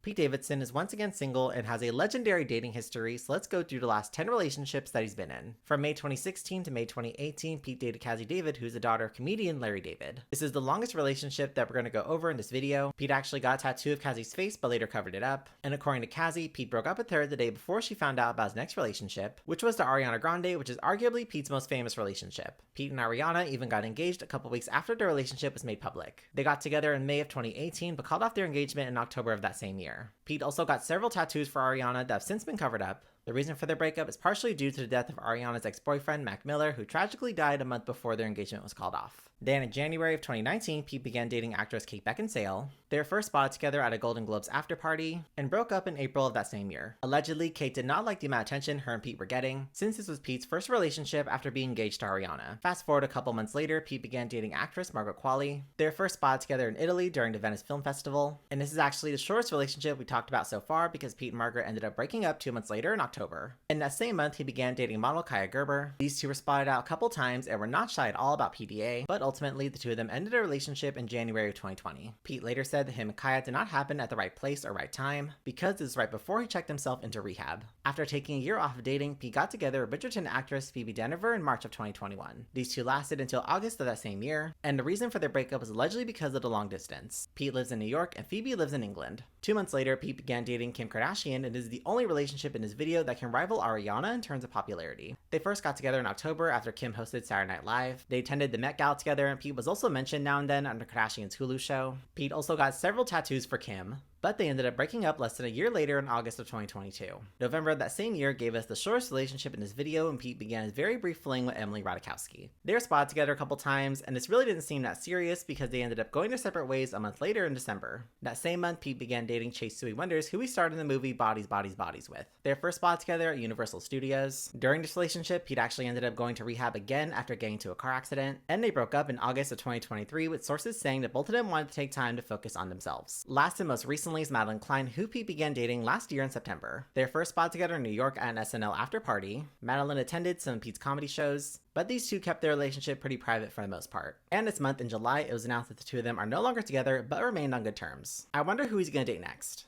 Pete Davidson is once again single and has a legendary dating history, so let's go through the last 10 relationships that he's been in. From May 2016 to May 2018, Pete dated Cassie David, who's the daughter of comedian Larry David. This is the longest relationship that we're going to go over in this video. Pete actually got a tattoo of Cassie's face, but later covered it up. And according to Cassie, Pete broke up with her the day before she found out about his next relationship, which was to Ariana Grande, which is arguably Pete's most famous relationship. Pete and Ariana even got engaged a couple weeks after their relationship was made public. They got together in May of 2018, but called off their engagement in October of that same year. Pete also got several tattoos for Ariana that have since been covered up. The reason for their breakup is partially due to the death of Ariana's ex-boyfriend, Mac Miller, who tragically died a month before their engagement was called off. Then in January of 2019, Pete began dating actress Kate Beckinsale. They were first spotted together at a Golden Globes after party, and broke up in April of that same year. Allegedly, Kate did not like the amount of attention her and Pete were getting, since this was Pete's first relationship after being engaged to Ariana. Fast forward a couple months later, Pete began dating actress Margaret Qualley. They were first spotted together in Italy during the Venice Film Festival, and this is actually the shortest relationship we talked about so far because Pete and Margaret ended up breaking up 2 months later in October. In that same month, he began dating model Kaya Gerber. These two were spotted out a couple times and were not shy at all about PDA, but ultimately the two of them ended a relationship in January of 2020. Pete later said that him and Kaya did not happen at the right place or right time because this was right before he checked himself into rehab. After taking a year off of dating, Pete got together with Bridgerton actress Phoebe Dynevor in March of 2021. These two lasted until August of that same year, and the reason for their breakup was allegedly because of the long distance. Pete lives in New York and Phoebe lives in England. 2 months later, Pete began dating Kim Kardashian, and is the only relationship in this video that can rival Ariana in terms of popularity. They first got together in October after Kim hosted Saturday Night Live. They attended the Met Gala together, and Pete was also mentioned now and then on the Kardashians' Hulu show. Pete also got several tattoos for Kim, but they ended up breaking up less than a year later in August of 2022. November of that same year gave us the shortest relationship in this video, and Pete began his very brief fling with Emily Ratajkowski. They were spotted together a couple times, and this really didn't seem that serious because they ended up going their separate ways a month later in December. That same month, Pete began dating Chase Suey Wonders, who he starred in the movie Bodies, Bodies, Bodies with. They were first spotted together at Universal Studios. During this relationship, Pete actually ended up going to rehab again after getting into a car accident, and they broke up in August of 2023 with sources saying that both of them wanted to take time to focus on themselves. Last and most recently is Madeline Klein, who Pete began dating last year in September. They were first spotted together in New York at an SNL after party. Madeline attended some of Pete's comedy shows, but these two kept their relationship pretty private for the most part. And this month in July, it was announced that the two of them are no longer together, but remained on good terms. I wonder who he's gonna date next.